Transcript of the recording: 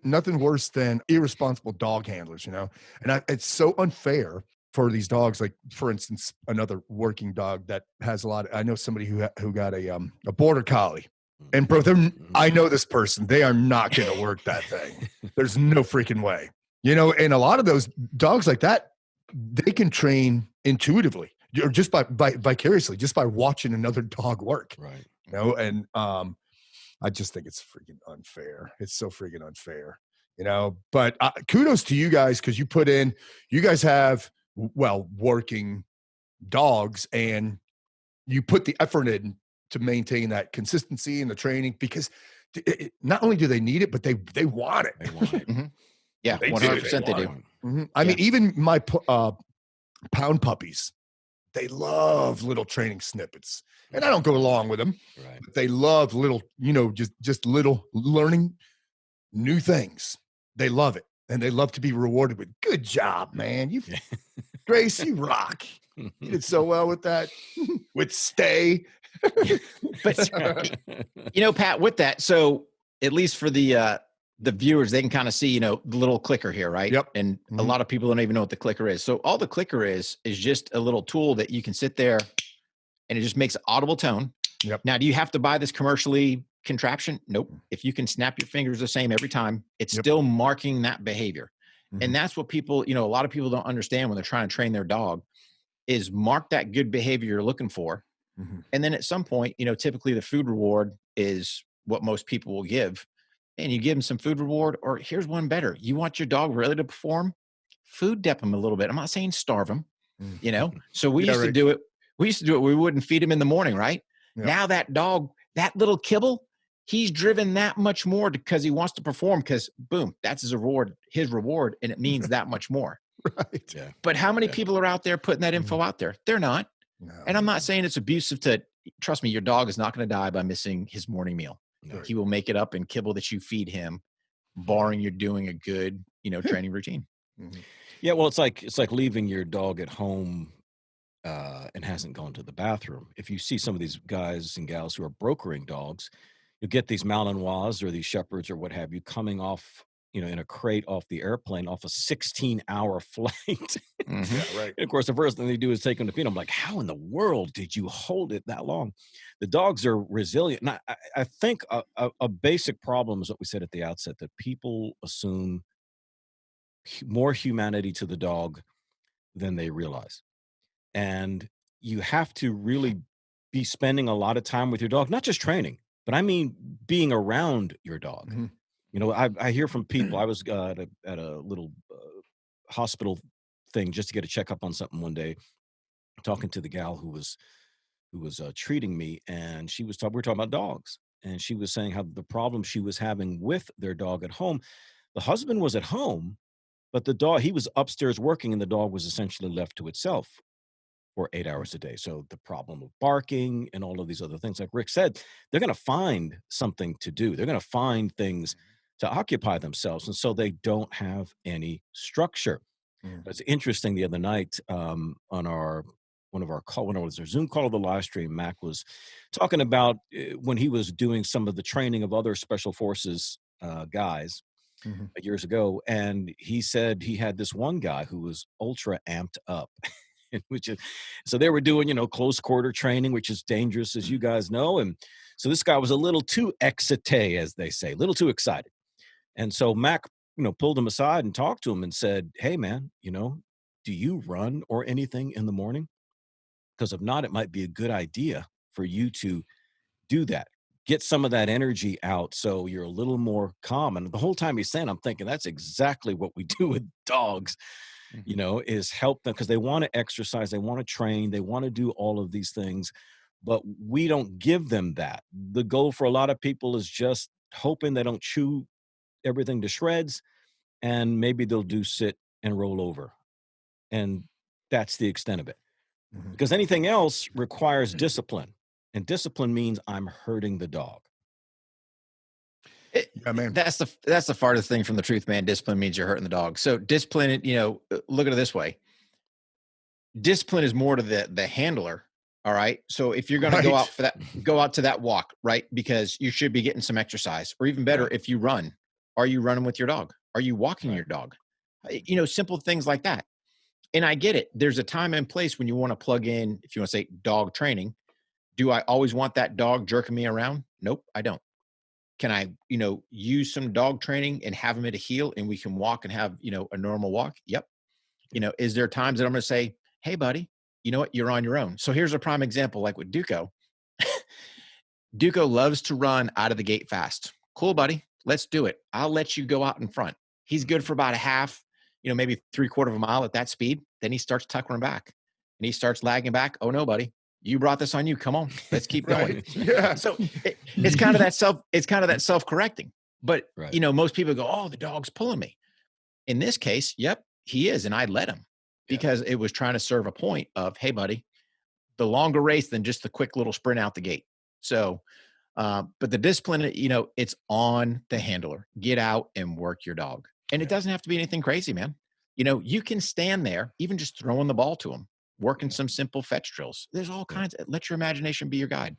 nothing worse than irresponsible dog handlers, and it's so unfair for these dogs. Like, for instance, another working dog that has I know somebody who got a border collie, and bro, I know this person, they are not going to work that thing. There's no freaking way, and a lot of those dogs like that, they can train intuitively or just by vicariously, just by watching another dog work, right? And I just think it's freaking unfair. It's so freaking unfair, but kudos to you guys, because you guys have, working dogs, and you put the effort in to maintain that consistency in the training, because not only do they need it, but they want it. They want it. Mm-hmm. Yeah, 100% they do. Mm-hmm. I mean, even my pound puppies, they love little training snippets, and I don't go along with them. Right. But they love little, just little learning new things. They love it, and they love to be rewarded with "Good job, man! Grace, you rock. You did so well with that." With stay, but Pat, with that, so at least for the viewers, they can kind of see, the little clicker here, right? Yep. And a lot of people don't even know what the clicker is. So all the clicker is just a little tool that you can sit there, and it just makes an audible tone. Yep. Now, do you have to buy this commercially contraption? Nope. If you can snap your fingers the same every time, it's still marking that behavior. And that's what people, a lot of people don't understand when they're trying to train their dog, is mark that good behavior you're looking for. And then at some point, typically the food reward is what most people will give. And you give them some food reward, or here's one better. You want your dog really to perform? Food dep them a little bit. I'm not saying starve them, So we used to do it. We used to do it. We wouldn't feed him in the morning, right? Yeah. Now that dog, that little kibble, he's driven that much more because he wants to perform, because boom, that's his reward. And it means that much more. Right. Yeah. But how many people are out there putting that info out there? They're not. No. And I'm not saying it's abusive trust me, your dog is not going to die by missing his morning meal. No. He will make it up in kibble that you feed him, barring you're doing a good, training routine. Yeah. Well, it's like leaving your dog at home and hasn't gone to the bathroom. If you see some of these guys and gals who are brokering dogs, you get these Malinois or these shepherds or what have you coming off, in a crate off the airplane, off a 16-hour flight. Yeah, right. And of course, the first thing they do is take them to feed. I'm like, how in the world did you hold it that long? The dogs are resilient. And I think a basic problem is what we said at the outset, that people assume more humanity to the dog than they realize. And you have to really be spending a lot of time with your dog, not just training, but I mean being around your dog. I hear from people. I was at a little hospital thing just to get a checkup on something one day, talking to the gal who was treating me, and we were talking about dogs, and she was saying how the problem she was having with their dog at home. The husband was at home, but the dog, he was upstairs working, and the dog was essentially left to itself for 8 hours a day. So the problem of barking and all of these other things, like Rick said, they're going to find something to do. They're going to find things to occupy themselves. And so they don't have any structure. It's interesting. The other night on when it was our Zoom call or the live stream, Mac was talking about when he was doing some of the training of other special forces guys years ago. And he said he had this one guy who was ultra amped up. So they were doing, close quarter training, which is dangerous, as you guys know. And so this guy was a little too excité, as they say, a little too excited. And so Mac, pulled him aside and talked to him and said, hey, man, do you run or anything in the morning? Because if not, it might be a good idea for you to do that. Get some of that energy out so you're a little more calm. And the whole time he's saying, I'm thinking that's exactly what we do with dogs. Is help them, because they want to exercise, they want to train, they want to do all of these things, but we don't give them that. The goal for a lot of people is just hoping they don't chew everything to shreds, and maybe they'll do sit and roll over. And that's the extent of it. Because anything else requires discipline, and discipline means I'm hurting the dog. Yeah, man. That's the farthest thing from the truth, man. Discipline means you're hurting the dog. So discipline, look at it this way. Discipline is more to the handler. All right. So if you're going to go out to that walk, right? Because you should be getting some exercise, or even better, if you run, Are you running with your dog? Are you walking your dog? Simple things like that. And I get it. There's a time and place when you want to plug in, if you want to say dog training. Do I always want that dog jerking me around? Nope, I don't. Can I, use some dog training and have him at a heel and we can walk and have, a normal walk? Yep. Is there times that I'm going to say, hey, buddy, you know what? You're on your own. So here's a prime example, like with Duco. Duco loves to run out of the gate fast. Cool, buddy. Let's do it. I'll let you go out in front. He's good for about a half, maybe 3/4 of a mile at that speed. Then he starts tuckering back and he starts lagging back. Oh no, buddy. You brought this on you. Come on, let's keep going. Yeah. So it's kind of that self-correcting, but most people go, oh, the dog's pulling me. In this case, yep, he is. And I let him because it was trying to serve a point of, hey buddy, the longer race than just the quick little sprint out the gate. So, but the discipline, it's on the handler. Get out and work your dog. And it doesn't have to be anything crazy, man. You can stand there, even just throwing the ball to him, working some simple fetch drills. There's all kinds. Let your imagination be your guide.